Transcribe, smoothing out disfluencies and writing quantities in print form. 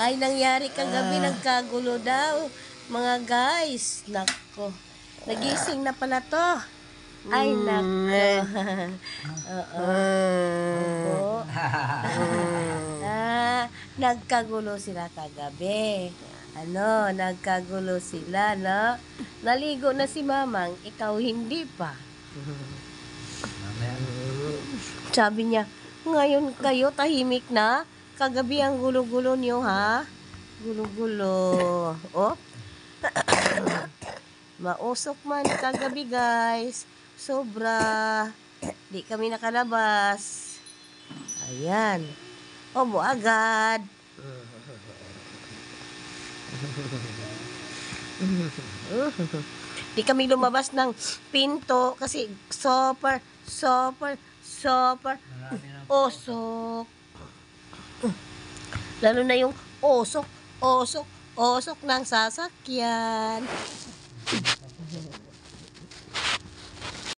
Ay, nangyari kagabi, nagkagulo daw. Mga guys, nako. Nagising na pala to. Ay, nako. Oo. Opo. Nagkagulo sila kagabi. Nagkagulo sila, no? Naligo na si Mamang, ikaw hindi pa. Sabi niya, ngayon kayo tahimik na? Kagabi ang gulo-gulo niyo, ha? Gulo-gulo. Oh? Mausok man kagabi, guys. Sobra. Di kami nakalabas. Ayan. Obo agad. Di kami lumabas ng pinto kasi super osok. Lalo na yung osok ng sasakyan.